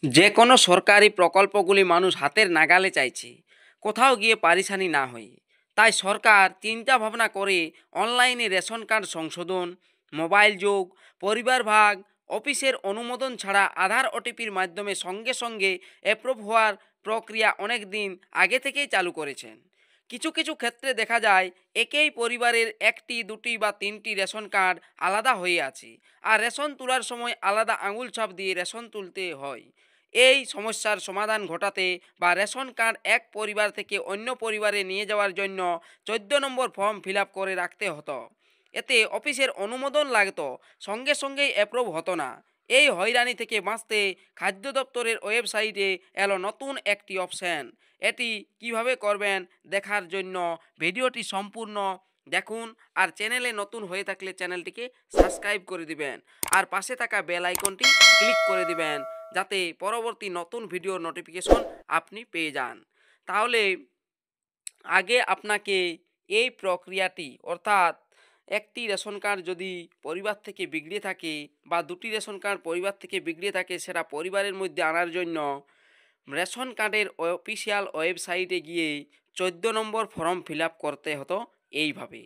যে কোনো সরকারি প্রকল্পগুলি মানুষ হাতের নাগালে চাইছে, কোথাও গিয়ে পারিশানি না হয়ে। তাই সরকার চিন্তা ভাবনা করে অনলাইনে রেশন কার্ড সংশোধন, মোবাইল যোগ, পরিবার ভাগ, অফিসের অনুমোদন ছাড়া আধার ওটিপির মাধ্যমে সঙ্গে সঙ্গে অ্যাপ্রুভ হওয়ার প্রক্রিয়া অনেক দিন আগে থেকেই চালু করেছেন। কিছু কিছু ক্ষেত্রে দেখা যায় একই পরিবারের একটি, দুটি বা তিনটি রেশন কার্ড আলাদা হয়ে আছে, আর রেশন তোলার সময় আলাদা আঙুল ছাপ দিয়ে রেশন তুলতে হয়। এই সমস্যার সমাধান ঘটাতে বা রেশন কার্ড এক পরিবার থেকে অন্য পরিবারে নিয়ে যাওয়ার জন্য 14 নম্বর ফর্ম ফিল আপ করে রাখতে হতো। এতে অফিসের অনুমোদন লাগতো, সঙ্গে সঙ্গেই অ্যাপ্রুভ হতো না। এই হয়রানি থেকে বাঁচতে খাদ্য দপ্তরের ওয়েবসাইটে এলো নতুন একটি অপশন। এটি কিভাবে করবেন দেখার জন্য ভিডিওটি সম্পূর্ণ দেখুন, আর চ্যানেলে নতুন হয়ে থাকলে চ্যানেলটিকে সাবস্ক্রাইব করে দিবেন, আর পাশে থাকা বেল আইকনটি ক্লিক করে দিবেন, যাতে পরবর্তী নতুন ভিডিওর নোটিফিকেশন আপনি পেয়ে যান। তাহলে আগে আপনাকে এই প্রক্রিয়াটি, অর্থাৎ একটি রেশন কার্ড যদি পরিবার থেকে বিগড়ে থাকে বা দুটি রেশন কার্ড পরিবার থেকে বিগড়ে থাকে, সেটা পরিবারের মধ্যে আনার জন্য রেশন কার্ডের অফিসিয়াল ওয়েবসাইটে গিয়ে 14 নম্বর ফর্ম ফিল আপ করতে হতো এইভাবে।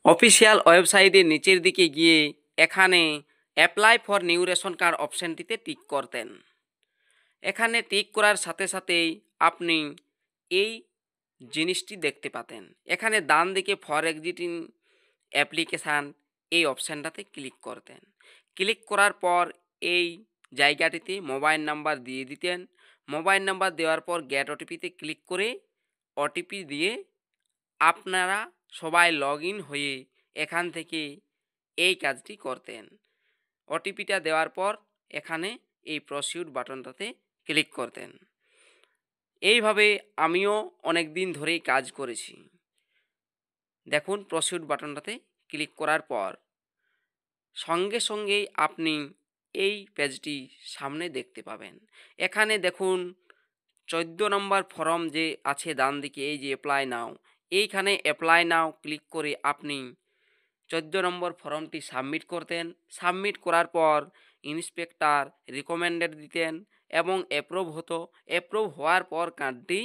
অফিসিয়াল ওয়েবসাইটের নিচের দিকে গিয়ে এখানে apply for new ration card অপশানটিতে টিক করতেন। এখানে টিক করার সাথে সাথেই আপনি এই জিনিসটি দেখতে পাতেন। এখানে ডান দিকে ফর এক্সিটিং অ্যাপ্লিকেশান এই অপশানটাতে ক্লিক করতেন। ক্লিক করার পর এই জায়গাটিতে মোবাইল নাম্বার দিয়ে দিতেন। মোবাইল নাম্বার দেওয়ার পর গেট ওটিপিতে ক্লিক করে ওটিপি দিয়ে আপনারা সবাই লগ ইন হয়ে এখান থেকে এই কাজটি করতেন। ওটিপিটা দেওয়ার পর এখানে এই প্রসিউড বাটনটাতে ক্লিক করতেন। এইভাবে আমিও অনেক দিন ধরেই কাজ করেছি। দেখুন, প্রসিউড বাটনটাতে ক্লিক করার পর সঙ্গে সঙ্গেই আপনি এই পেজটি সামনে দেখতে পাবেন। এখানে দেখুন 14 নম্বর ফর্ম যে আছে ডান দিকে, এই যে অ্যাপ্লাই নাও, এইখানে অ্যাপ্লাই নাও ক্লিক করে আপনি 14 নম্বর ফর্মটি সাবমিট করতেন। সাবমিট করার পর ইন্সপেক্টর রিকমেন্ডেড দিতেন এবং অ্যাপ্রুভ হতো। অ্যাপ্রুভ হওয়ার পর কার্ডটি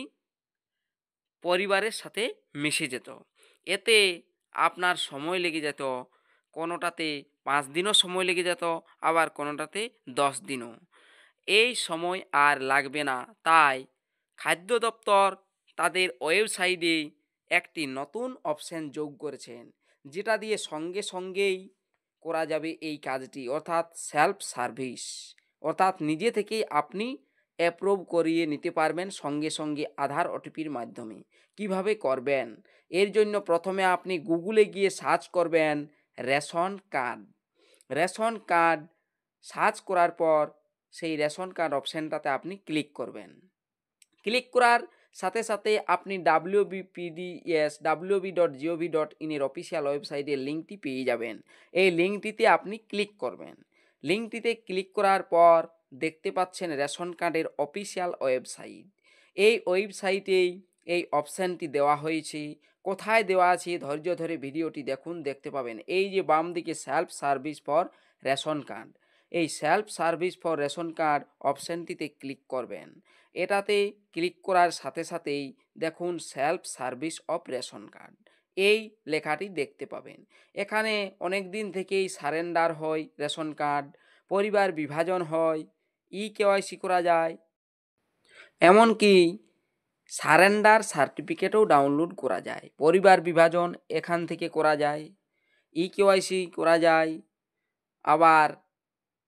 পরিবারের সাথে মিশে যেত। এতে আপনার সময় লেগে যেত, কোনোটাতে 5 দিনও সময় লেগে যেত, আবার কোনোটাতে 10 দিনও। এই সময় আর লাগবে না। তাই খাদ্য দপ্তর তাদের ওয়েবসাইটে একটি নতুন অপশন যোগ করেছেন, যেটা দিয়ে সঙ্গে সঙ্গেই করা যাবে এই কাজটি, অর্থাৎ সেলফ সার্ভিস। অর্থাৎ নিজে থেকেই আপনি অ্যাপ্রুভ করিয়ে নিতে পারবেন সঙ্গে সঙ্গে আধার ওটিপির মাধ্যমে। কিভাবে করবেন? এর জন্য প্রথমে আপনি গুগলে গিয়ে সার্চ করবেন ration card. Ration card search করার পর সেই রেশন কার্ড অপশানটাতে আপনি ক্লিক করবেন। ক্লিক করার সাথে সাথে আপনি wbpds.wb.gov.in এর অফিসিয়াল ওয়েবসাইটের লিঙ্কটি পেয়ে যাবেন। এই লিঙ্কটিতে আপনি ক্লিক করবেন। লিঙ্কটিতে ক্লিক করার পর দেখতে পাচ্ছেন রেশন কার্ডের অফিসিয়াল ওয়েবসাইট। এই ওয়েবসাইটেই এই অপশানটি দেওয়া হয়েছে। কোথায় দেওয়া আছে ধৈর্য ধরে ভিডিওটি দেখুন, দেখতে পাবেন। এই যে বাম দিকে self service for ration card, এই self service for ration card অপশানটিতে ক্লিক করবেন। এটাতে ক্লিক করার সাথে সাথেই দেখুন self service of ration card, এই লেখাটি দেখতে পাবেন। এখানে অনেক দিন থেকেই সারেন্ডার হয় রেশন কার্ড, পরিবার বিভাজন হয়, কেওয়াইসি করা যায়, এমনকি সারেন্ডার সার্টিফিকেটও ডাউনলোড করা যায়। পরিবার বিভাজন এখান থেকে করা যায়, কেওয়াইসি করা যায়, আবার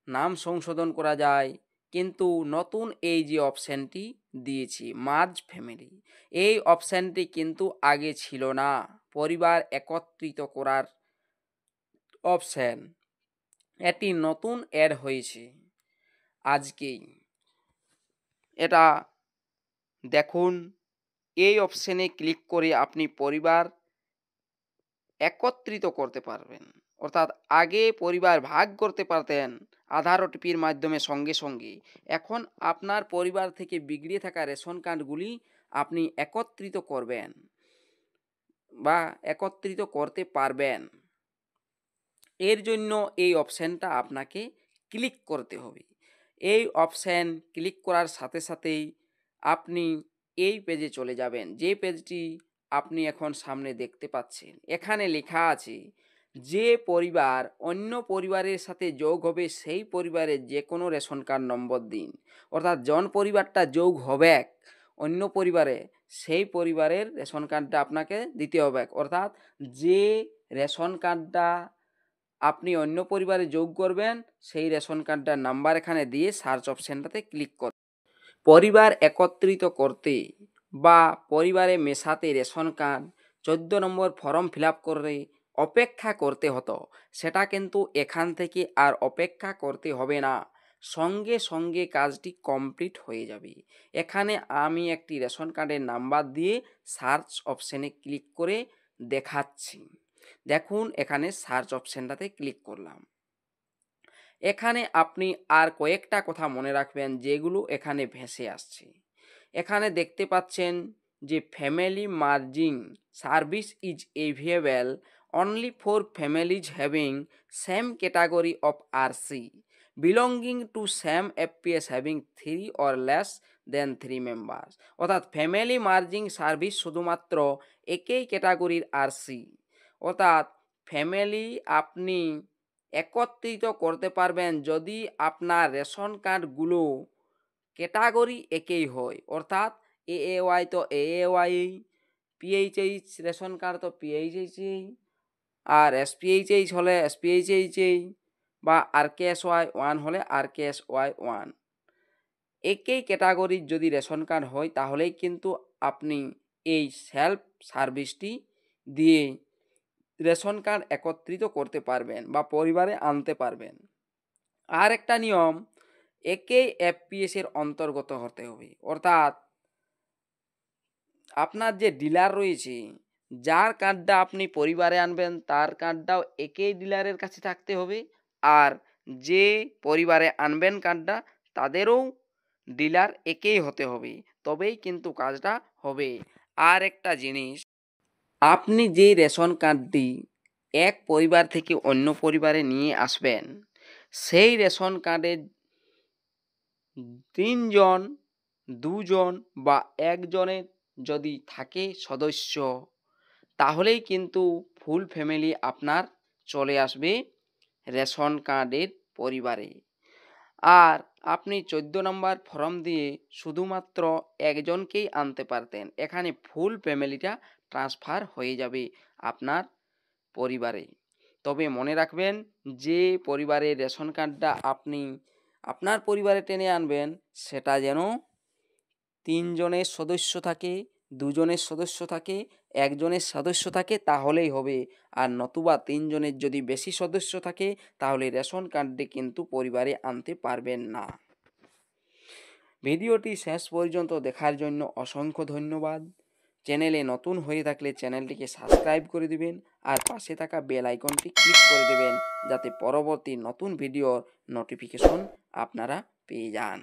নাম সংশোধন করা যায়। কিন্তু নতুন এই যে অপশানটি দিয়েছি মার্জ ফ্যামিলি, এই অপশানটি কিন্তু আগে ছিল না। পরিবার একত্রিত করার অপশান, এটি নতুন অ্যাড হয়েছে আজকেই। এটা দেখুন, এই অপশানে ক্লিক করে আপনি পরিবার একত্রিত করতে পারবেন। অর্থাৎ আগে পরিবার ভাগ করতে পারতেন আধার ওটিপির মাধ্যমে সঙ্গে সঙ্গে। এখন আপনার পরিবার থেকে বিগড়ে থাকা রেশন কার্ডগুলি আপনি একত্রিত করবেন বা একত্রিত করতে পারবেন। এর জন্য এই অপশানটা আপনাকে ক্লিক করতে হবে। এই অপশান ক্লিক করার সাথে সাথেই আপনি এই পেজে চলে যাবেন, যে পেজটি আপনি এখন সামনে দেখতে পাচ্ছেন। এখানে লেখা আছে যে পরিবার অন্য পরিবারের সাথে যোগ হবে সেই পরিবারের যে কোনো রেশন কার্ড নম্বর দিন। অর্থাৎ জন পরিবারটা যোগ হবে অন্য পরিবারে, সেই পরিবারের রেশন কার্ডটা আপনাকে দিতে হবে। অর্থাৎ যে রেশন কার্ডটা আপনি অন্য পরিবারে যোগ করবেন সেই রেশন কার্ডটার নাম্বার এখানে দিয়ে সার্চ অপশানটাতে ক্লিক করুন। পরিবার একত্রিত করতে বা পরিবারে মেশাতে রেশন কার্ড 14 নম্বর ফর্ম ফিল আপ করে অপেক্ষা করতে হতো, সেটা কিন্তু এখান থেকে আর অপেক্ষা করতে হবে না, সঙ্গে সঙ্গে কাজটি কমপ্লিট হয়ে যাবে। এখানে আমি একটি রেশন কার্ডের নাম্বার দিয়ে সার্চ অপশানে ক্লিক করে দেখাচ্ছি। দেখুন এখানে সার্চ অপশানটাতে ক্লিক করলাম। এখানে আপনি আর কয়েকটা কথা মনে রাখবেন যেগুলো এখানে ভেসে আসছে। এখানে দেখতে পাচ্ছেন যে family merging service is available only for families having same category of RC belonging to same FPS having 3 or less than 3 members. অর্থাৎ ফ্যামিলি মার্জিং সার্ভিস শুধুমাত্র একই ক্যাটাগরির আরসি, অর্থাৎ ফ্যামিলি আপনি একত্রিত করতে পারবেন যদি আপনার রেশন কার্ডগুলো ক্যাটাগরি একই হয়। অর্থাৎ এএওয়াই তো এএওয়াই, পিএইচএইচ রেশন কার্ড তো পিএইচএইচই, আর এসপিএইচএইচ হলে এসপিএইচএইচই, বা আরকেএসওয়াই 1 হলে আরকেএসওয়াই 1। একই ক্যাটাগরির যদি রেশন কার্ড হয় তাহলেই কিন্তু আপনি এই সেলফ সার্ভিসটি দিয়ে রেশন কার্ড একত্রিত করতে পারবেন বা পরিবারে আনতে পারবেন। আর একটা নিয়ম, একই এফপিএস এর অন্তর্গত হতে হবে। অর্থাৎ আপনার যে ডিলার রয়েছে, যার কার্ডটা আপনি পরিবারে আনবেন তার কার্ডটাও একই ডিলারের কাছে থাকতে হবে, আর যে পরিবারে আনবেন কার্ডটা তাদেরও ডিলার একই হতে হবে, তবেই কিন্তু কাজটা হবে। আর একটা জিনিস, আপনি যে রেশন কার্ডটি এক পরিবার থেকে অন্য পরিবারে নিয়ে আসবেন, সেই রেশন কার্ডের 3 জন, 2 জন বা 1 জনের যদি থাকে সদস্য, তাহলেই কিন্তু ফুল ফ্যামিলি আপনার চলে আসবে রেশন কার্ডের পরিবারে। আর আপনি 14 নম্বর ফর্ম দিয়ে শুধুমাত্র একজনকেই আনতে পারতেন, এখানে ফুল ফ্যামিলিটা ট্রান্সফার হয়ে যাবে আপনার পরিবারে। তবে মনে রাখবেন যে পরিবারের রেশন কার্ডটা আপনি আপনার পরিবারে টেনে আনবেন সেটা যেন 3 জনের সদস্য থাকে, 2 জনের সদস্য থাকে, 1 জনের সদস্য থাকে, তাহলেই হবে। আর নতুবা 3 জনের যদি বেশি সদস্য থাকে তাহলে রেশন কার্ডটি কিন্তু পরিবারে আনতে পারবেন না। ভিডিওটি শেষ পর্যন্ত দেখার জন্য অসংখ্য ধন্যবাদ। চ্যানেলে নতুন হয়ে থাকলে চ্যানেলটিকে সাবস্ক্রাইব করে দিবেন আর পাশে থাকা বেল আইকনটি ক্লিক করে দেবেন যাতে পরবর্তী নতুন ভিডিওর নোটিফিকেশন আপনারা পেয়ে যান।